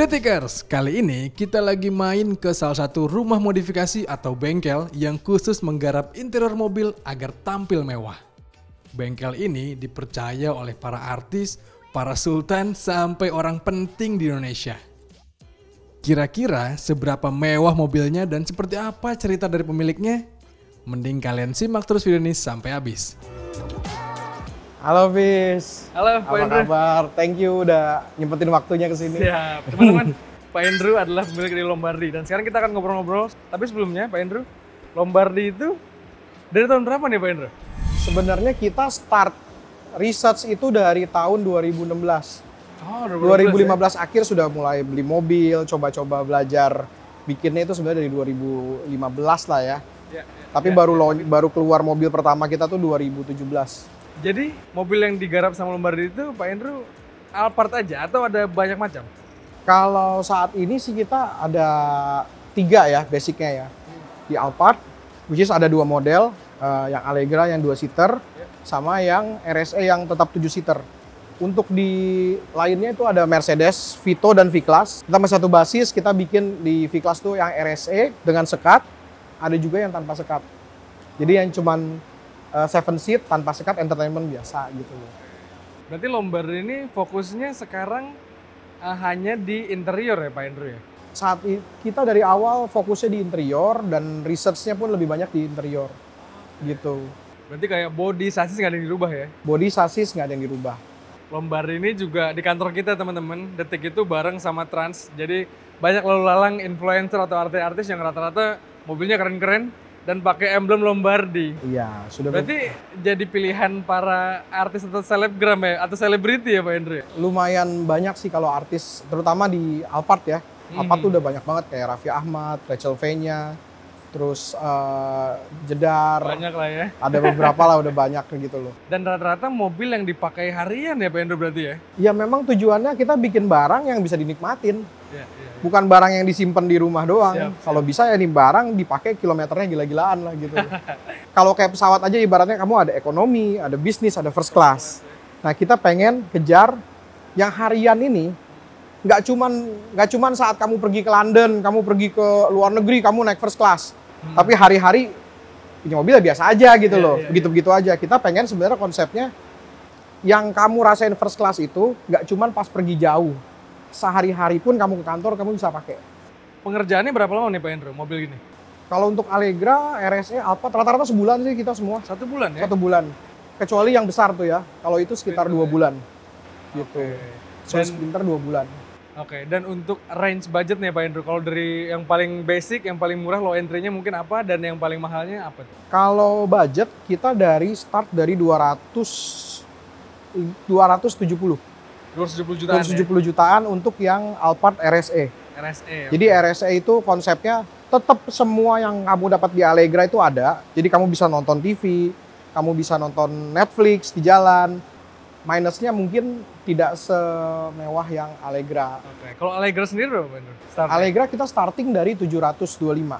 Detikers, kali ini kita lagi main ke salah satu rumah modifikasi atau bengkel yang khusus menggarap interior mobil agar tampil mewah. Bengkel ini dipercaya oleh para artis, para sultan, sampai orang penting di Indonesia. Kira-kira seberapa mewah mobilnya dan seperti apa cerita dari pemiliknya? Mending kalian simak terus video ini sampai habis. Halo Fis. Halo Pak Apa Indra. kabar? Thank you udah nyempetin waktunya ke sini. Siap. Teman-teman, Pak Indra adalah pemilik dari Lombardi. Dan sekarang kita akan ngobrol-ngobrol. Tapi sebelumnya Pak Indra, Lombardi itu dari tahun berapa nih Pak Indra? Sebenarnya kita start research itu dari tahun 2016. Oh, 2015 akhir sudah mulai beli mobil, coba-coba belajar bikinnya itu sebenarnya dari 2015 lah ya. Tapi baru keluar mobil pertama kita tuh 2017. Jadi mobil yang digarap sama Lombardi itu Pak Indra Alphard aja atau ada banyak macam? Kalau saat ini sih kita ada 3 ya basicnya ya. Di Alphard, which is ada 2 model, yang Allegra yang 2 seater, sama yang RSE yang tetap 7 seater. Untuk di lainnya itu ada Mercedes, Vito dan V-Class. Kita masih satu basis, kita bikin di V-Class tuh yang RSE dengan sekat, ada juga yang tanpa sekat. Jadi yang cuman 7 seat tanpa sekat entertainment biasa gitu loh. Berarti Lombardi ini fokusnya sekarang hanya di interior ya Pak Indra ya? Kita dari awal fokusnya di interior dan research-nya pun lebih banyak di interior gitu. Berarti kayak body, sasis nggak ada yang dirubah ya? Body, sasis nggak ada yang dirubah. Lombardi ini juga di kantor kita teman-teman, Detik itu bareng sama Trans. Jadi banyak lalu lalang influencer atau artis-artis yang rata-rata mobilnya keren-keren dan pakai emblem Lombardi. Iya, sudah. Berarti jadi pilihan para artis atau selebgram ya, atau selebriti ya Pak Indra? Lumayan banyak sih kalau artis, terutama di Alphard ya. Alphard tuh udah banyak banget kayak Raffi Ahmad, Rachel Fenya, terus Jedar. Banyak lah ya. Ada beberapa lah udah banyak gitu loh. Dan rata-rata mobil yang dipakai harian ya Pak Indra berarti ya? Ya memang tujuannya kita bikin barang yang bisa dinikmatin. Iya. Bukan barang yang disimpan di rumah doang. Siap. Kalau bisa ya nih barang dipakai kilometernya gila-gilaan lah gitu. Kalau kayak pesawat aja ibaratnya kamu ada ekonomi, ada bisnis, ada first class. Nah kita pengen kejar yang harian ini nggak cuman saat kamu pergi ke London, kamu pergi ke luar negeri, kamu naik first class. Tapi hari-hari punya mobil biasa aja gitu loh, begitu-begitu aja. Kita pengen sebenarnya konsepnya yang kamu rasain first class itu nggak cuman pas pergi jauh. Sehari-hari pun kamu ke kantor, kamu bisa pakai. Pengerjaannya berapa lama nih Pak Indra mobil gini? Kalau untuk Allegra, RSE, Alphard rata-rata sebulan sih kita semua. 1 bulan ya? 1 bulan. Kecuali yang besar tuh ya. Kalau itu sekitar 2 bulan. Gitu. Dan, Sekitar 2 bulan. Oke, dan untuk range budget nih Pak Indra, kalau dari yang paling basic, yang paling murah low entry-nya mungkin apa, dan yang paling mahalnya apa tuh? Kalau budget kita start dari 270 270 jutaan 270 jutaan untuk yang Alphard RSE. ya? RSE. Jadi RSE itu konsepnya tetap semua yang kamu dapat di Allegra itu ada. Jadi kamu bisa nonton TV, kamu bisa nonton Netflix di jalan. Minusnya mungkin tidak semewah yang Allegra. Oke. Kalau Allegra sendiri berapa Pak Indra? Startnya? Allegra kita starting dari 725.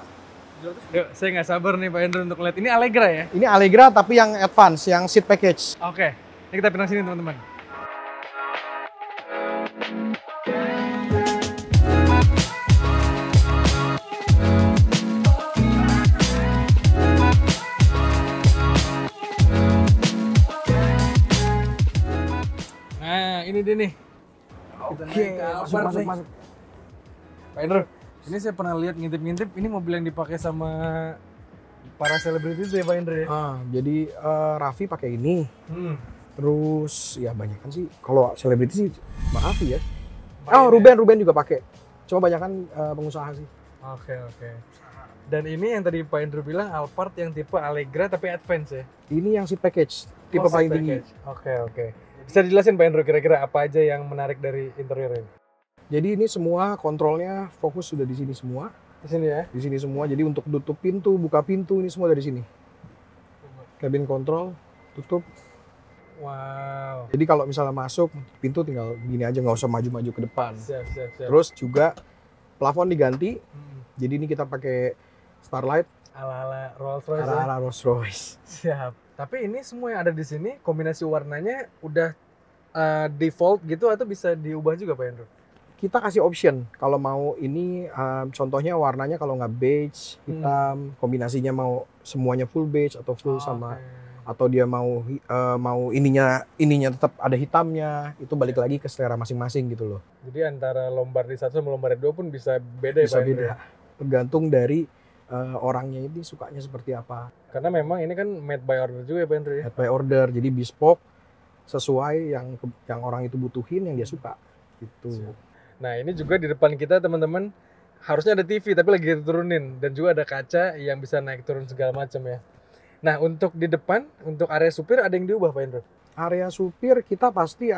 Yuk, saya nggak sabar nih Pak Indra untuk lihat. Ini Allegra ya? Ini Allegra tapi yang advance, yang seat package. Oke. Ini kita pindah sini teman-teman. Nah, ini dia nih. Oke, masuk. Pak Indra, ini saya pernah lihat ngintip-ngintip, ini mobil yang dipakai sama para selebriti itu ya Pak Indra ya? Jadi Raffi pakai ini. Terus ya banyak kan sih. Kalau selebriti sih Raffi ya. Oh, Ruben juga pakai. Cuma banyak kan pengusaha sih. Oke. Dan ini yang tadi Pak Indra bilang Alphard yang tipe Allegra tapi advance ya? Ini yang seat package, tipe paling tinggi. Oke. Bisa dijelasin Pak Indra kira-kira apa aja yang menarik dari interior ini? Jadi ini semua kontrolnya fokus sudah di sini semua. Di sini ya? Di sini semua. Jadi untuk tutup pintu, buka pintu ini semua dari sini. Cabin control, tutup. Wow. Jadi kalau misalnya masuk pintu tinggal gini aja, nggak usah maju-maju ke depan. Siap. Terus juga plafon diganti. Jadi ini kita pakai Starlight Ala-ala Rolls Royce. ala-ala Rolls Royce. Siap. Tapi ini semua yang ada di sini kombinasi warnanya udah default gitu atau bisa diubah juga Pak Hendro? Kita kasih option kalau mau ini contohnya warnanya kalau nggak beige, hitam, kombinasinya mau semuanya full beige atau full sama atau dia mau ininya tetap ada hitamnya, itu balik lagi ke selera masing-masing gitu loh. Jadi antara Lombardi 1 sama Lombardi 2 pun bisa beda Bisa ya Pak Hendro? beda. Tergantung dari orangnya ini sukanya seperti apa. Karena memang ini kan made by order juga ya Pak Hendro ya? Made by order, jadi bespoke sesuai yang orang itu butuhin, yang dia suka gitu. Nah ini juga di depan kita teman-teman harusnya ada TV tapi lagi diturunin dan juga ada kaca yang bisa naik turun segala macam ya. Nah untuk di depan, untuk area supir ada yang diubah Pak Hendro? Area supir kita pasti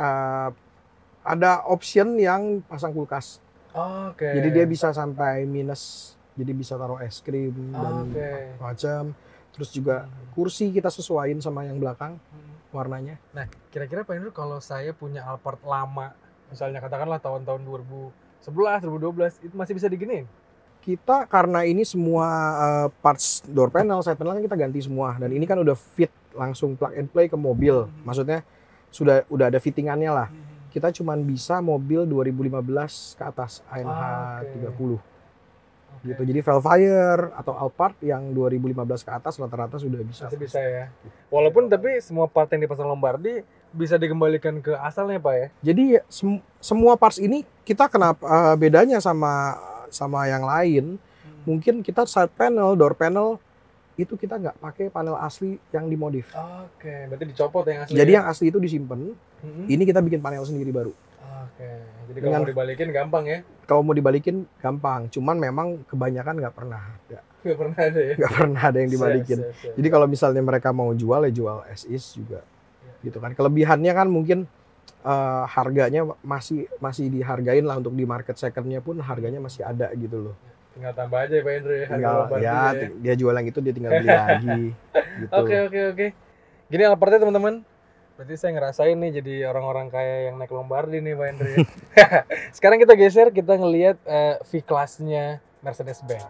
ada option yang pasang kulkas. Oke. Jadi dia bisa sampai minus, jadi bisa taruh es krim dan macam. Terus juga kursi kita sesuaiin sama yang belakang warnanya. Nah kira-kira Pak Hendro kalau saya punya Alphard lama, misalnya katakanlah tahun-tahun 2011, 2012, itu masih bisa diginiin? Kita karena ini semua parts door panel, side panel kan kita ganti semua. Dan ini kan udah fit langsung plug and play ke mobil. Maksudnya udah ada fittingannya lah. Kita cuman bisa mobil 2015 ke atas, AMH 30. Gitu. Jadi Velfire atau Alphard yang 2015 ke atas rata-rata sudah bisa. Masih bisa ya. Walaupun tapi semua part yang dipasang Lombardi bisa dikembalikan ke asalnya Pak ya? Jadi semua parts ini kita kenapa bedanya sama yang lain, mungkin kita side panel, door panel itu kita nggak pakai panel asli yang dimodif. Oke, berarti dicopot yang asli. Jadi ya? yang asli itu disimpan. Ini kita bikin panel sendiri baru. Oke, jadi kalau mau dibalikin gampang ya? Kalau mau dibalikin gampang, cuman memang kebanyakan nggak pernah ada. Nggak pernah ada ya? Nggak pernah ada yang dibalikin. Siap. Jadi kalau misalnya mereka mau jual ya jual as is juga, gitu kan. Kelebihannya kan mungkin harganya masih dihargain lah, untuk di market secondnya pun harganya masih ada gitu loh. Tinggal tambah aja ya Pak Hendro ya. Tinggal dia jual yang itu dia tinggal beli lagi. Gitu. Oke. Gini Alphardnya teman-teman. Berarti saya ngerasain nih jadi orang-orang kaya yang naik Lombardi nih Pak Hendro ya. Sekarang kita geser, kita ngelihat V-Class-nya Mercedes-Benz.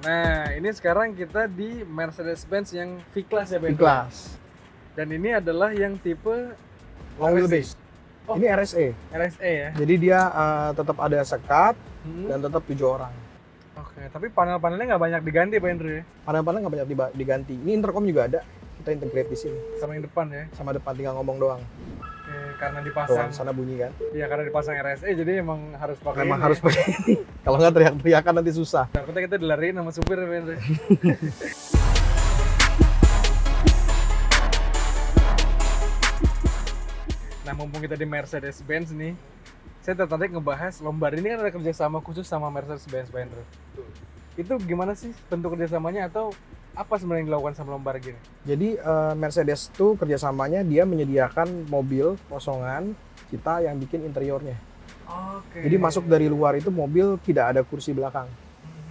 Nah, ini sekarang kita di Mercedes-Benz yang V-Class ya, Bang? V-Class. Dan ini adalah yang tipe long wheelbase. Oh. Ini RSE. RSE ya? Jadi dia tetap ada sekat dan tetap 7 orang. Oke, tapi panel-panelnya nggak banyak diganti Pak Hendro ya? Panel-panel nggak banyak diganti. Ini intercom juga ada. Kita integrate di sini. Sama yang depan ya? Sama depan, tinggal ngomong doang. Oke, karena dipasang. Sana bunyi kan? Iya, karena dipasang RSE jadi emang harus pakai Memang ini. harus pakai ini. Kalau nggak teriak-teriakan nanti susah. Takutnya kita dilariin sama supir ya Pak Hendro. Nah, mumpung kita di Mercedes-Benz nih, saya tertarik ngebahas Lombardi ini kan ada kerjasama khusus sama Mercedes-Benz, Pak Hendro. Itu gimana sih bentuk kerjasamanya atau apa sebenarnya yang dilakukan sama Lombardi ini? Jadi Mercedes tuh kerjasamanya dia menyediakan mobil kosongan kita yang bikin interiornya. Oke. Jadi masuk dari luar itu mobil tidak ada kursi belakang.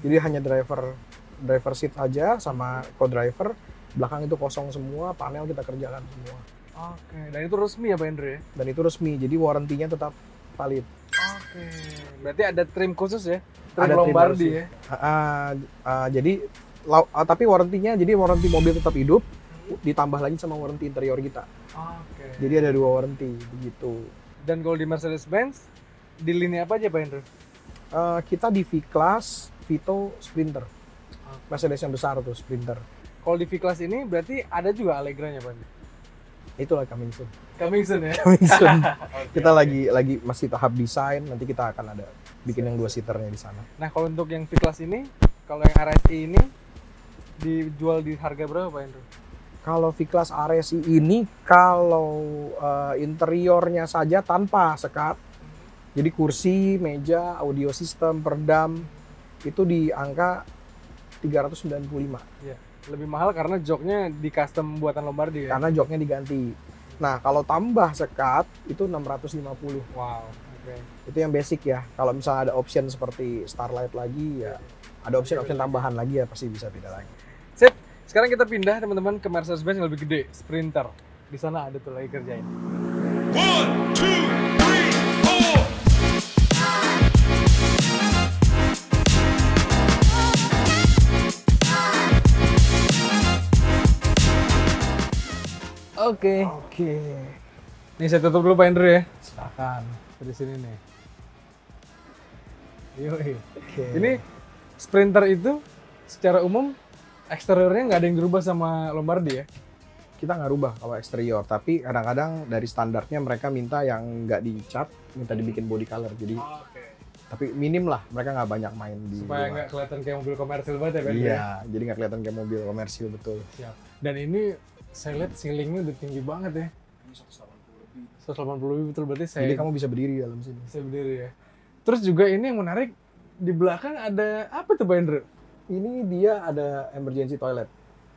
Jadi hanya driver seat aja sama co-driver. Belakang itu kosong semua, panel kita kerjakan semua. Oke, dan itu resmi ya Pak Hendro ya? Dan itu resmi, jadi warrantinya tetap valid. Oke, berarti ada trim khusus ya? Trim Ada trim Lombardi khusus. ya? Jadi tapi warrantinya, jadi warranti mobil tetap hidup, ditambah lagi sama warranti interior kita. Oke. Jadi ada 2 warranti begitu. Dan kalau di Mercedes-Benz, di lini apa aja Pak Hendro? Kita di V-Class, Vito, Sprinter. Mercedes yang besar tuh, Sprinter. Kalau di V-Class ini berarti ada juga Allegra-nya Pak Hendro? Itulah coming soon. Coming soon ya? Coming soon. Kita lagi masih tahap desain, nanti kita akan ada bikin yang 2-seaternya di sana. Nah kalau untuk yang V-Class ini, kalau yang RSI ini dijual di harga berapa Pak Hendro? Kalau V-Class RSI ini, kalau interiornya saja tanpa sekat, jadi kursi, meja, audio system, peredam, itu di angka 395. Iya. Lebih mahal karena joknya di custom buatan Lombardi ya? Karena joknya diganti. Nah, kalau tambah sekat, itu 650. Wow, oke. Itu yang basic ya. Kalau misalnya ada option seperti Starlight lagi, ya ada option tambahan lagi ya pasti bisa beda lagi. Sip, sekarang kita pindah teman-teman ke Mercedes-Benz yang lebih gede, Sprinter. Di sana ada tuh lagi kerjain. 1, 2, 3, 4. Oke. Oke. Nih saya tutup dulu Pak Andrew ya. Silakan. Dari sini nih. Yoi. Oke. Ini Sprinter itu secara umum eksteriornya nggak ada yang dirubah sama Lombardi ya? Kita nggak rubah kalau eksterior, tapi kadang-kadang dari standarnya mereka minta yang nggak dicat, minta dibikin body color. Jadi, Oke. tapi minim lah, mereka nggak banyak main di Supaya luar. nggak kelihatan kayak mobil komersil banget ya Pak Andrew? Iya, jadi nggak kelihatan kayak mobil komersil betul. Siap. Dan ini saya lihat ceilingnya udah tinggi banget ya. 180 lebih betul, berarti saya Jadi kamu bisa berdiri dalam sini. saya berdiri ya. Terus juga ini yang menarik, di belakang ada apa tuh Pak Andrew? Ini dia ada emergency toilet.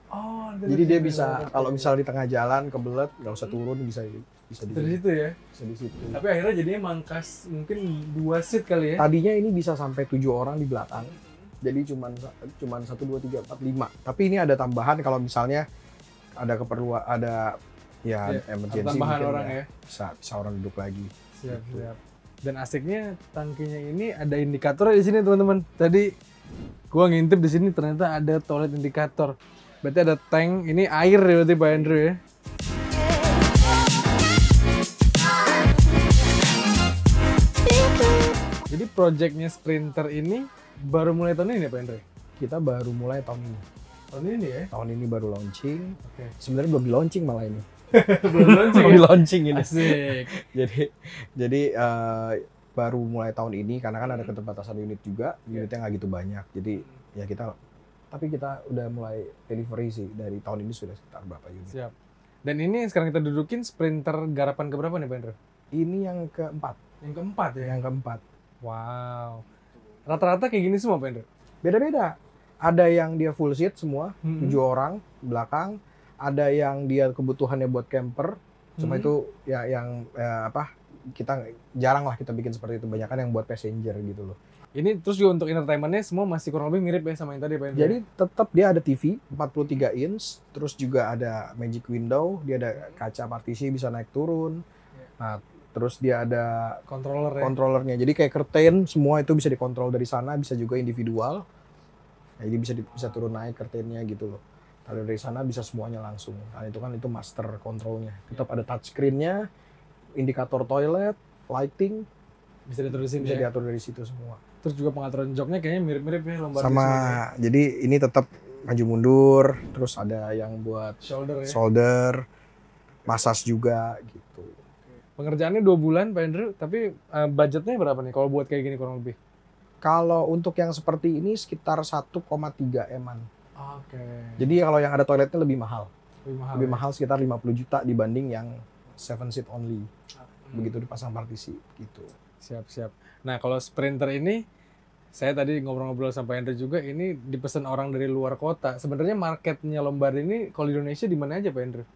Oh, Jadi dia bisa kalau misalnya di tengah jalan kebelet nggak usah turun, bisa di dari situ ya. bisa di situ. Tapi akhirnya jadinya mangkas mungkin 2 seat kali ya. Tadinya ini bisa sampai 7 orang di belakang. Jadi cuman 1 2 3 4 5. Tapi ini ada tambahan kalau misalnya ada keperluan ada ya Iya, emergency tambahan mungkin orang ya. Bisa orang duduk lagi. Siap, siap. Dan asiknya tangkinya ini ada indikatornya di sini teman-teman. Tadi gua ngintip di sini ternyata ada toilet indikator. Berarti ada tank, ini air ya berarti Pak Andrew ya. Jadi projectnya Sprinter ini baru mulai tahun ini ya Pak Andrew? Kita baru mulai tahun ini. Tahun ini ya? Tahun ini baru launching. Oke. Sebenarnya belum di launching malah ini. Belum launching Belum di ya? launching ini. Asik. Jadi baru mulai tahun ini karena kan ada keterbatasan unit juga, unitnya nggak gitu banyak. Jadi ya tapi kita udah mulai delivery sih dari tahun ini sudah sekitar berapa unit. Siap. Dan ini yang sekarang kita dudukin Sprinter garapan keberapa nih Pak Andrew? Ini yang keempat, Yang keempat ya? yang keempat. Wow. Rata-rata kayak gini semua Pak Andrew? Beda-beda. Ada yang dia full seat semua, Mhm. 7 orang belakang. Ada yang dia kebutuhannya buat camper. Cuma Mhm. itu ya yang kita jarang lah kita bikin seperti itu. Banyak kan yang buat passenger gitu loh. Ini terus juga untuk entertainment-nya semua masih kurang lebih mirip ya sama yang tadi Pak Andrew? Jadi tetap dia ada TV 43 inch, terus juga ada magic window, dia ada kaca partisi bisa naik turun. Nah, terus dia ada controller ya? controllernya. Jadi kayak curtain semua itu bisa dikontrol dari sana, bisa juga individual. Nah, jadi bisa turun naik curtainnya gitu loh. Kalau dari sana bisa semuanya langsung. Nah, itu master controlnya. Tetap ada touchscreen-nya, indikator toilet, lighting, Bisa diatur di sini bisa ya? diatur dari situ semua. Terus juga pengaturan joknya kayaknya mirip-mirip ya Lombardi Sama, semua. jadi ini tetap maju mundur, terus ada yang buat Shoulder ya? shoulder, massage juga gitu. Pengerjaannya 2 bulan Pak Andrew, tapi budgetnya berapa nih kalau buat kayak gini kurang lebih? Kalau untuk yang seperti ini sekitar 1,3 M-an. Oke. Jadi kalau yang ada toiletnya lebih mahal. Lebih mahal. Lebih ya? mahal sekitar 50 juta dibanding yang 7 seat only. Hmm. Begitu dipasang partisi gitu. Siap-siap. Nah kalau Sprinter ini, saya tadi ngobrol-ngobrol sama Pak Andrew juga, ini dipesan orang dari luar kota. Sebenarnya marketnya Lombardi ini kalau di Indonesia di mana aja Pak Andrew?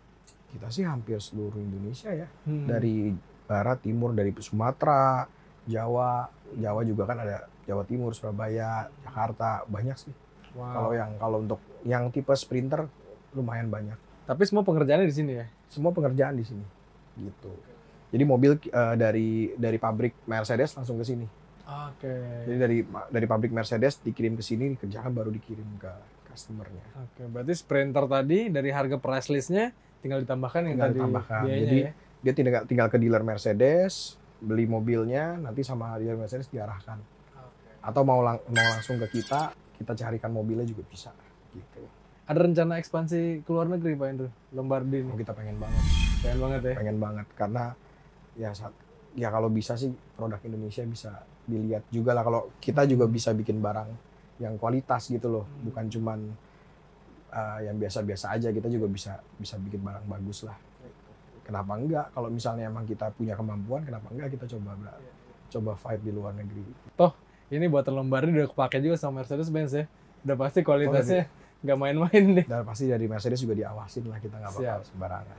Kita sih hampir seluruh Indonesia ya. Hmm. Dari barat, timur, dari Sumatera, Jawa. Jawa juga kan ada Jawa Timur, Surabaya, Jakarta, banyak sih. Wow. Kalau untuk yang tipe Sprinter lumayan banyak. Tapi semua pengerjaannya di sini ya? Semua pengerjaan di sini. Gitu. Jadi mobil dari pabrik Mercedes langsung ke sini. Oke. Jadi dari pabrik Mercedes dikirim ke sini, dikerjakan baru dikirim ke customer-nya. Oke, berarti Sprinter tadi dari harga price list-nya tinggal ditambahkan yang Tinggal tadi ditambahkan. biayanya Jadi ya? dia tinggal ke dealer Mercedes, beli mobilnya, nanti sama dealer Mercedes diarahkan. Atau mau langsung ke kita carikan mobilnya juga bisa. Gitu. Ada rencana ekspansi ke luar negeri Pak Andrew? Lombardi Oh, ini? kita pengen banget, Pengen banget ya? karena ya kalau bisa sih produk Indonesia bisa dilihat juga lah. Kalau kita juga bisa bikin barang yang kualitas gitu loh, bukan cuman yang biasa-biasa aja. Kita juga bisa bikin barang bagus lah. Kenapa enggak? Kalau misalnya emang kita punya kemampuan, kenapa enggak kita coba fight di luar negeri. Ini buatan Lombardi udah kepake juga sama Mercedes-Benz ya? Udah pasti kualitasnya nggak main-main nih. Dan pasti dari Mercedes juga diawasin lah, kita nggak bakal Siap. sembarangan.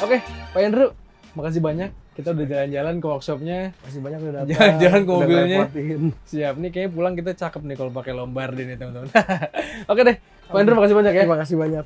Oke, Pak Andrew, makasih banyak. Kita udah jalan-jalan ke workshopnya. Masih banyak udah datang. Jalan-jalan ke udah mobilnya. ngerepotin. Siap, nih kayaknya pulang kita cakep nih kalau pakai Lombardi nih teman-teman. Oke deh, Pak Andrew makasih banyak ya. Terima kasih banyak.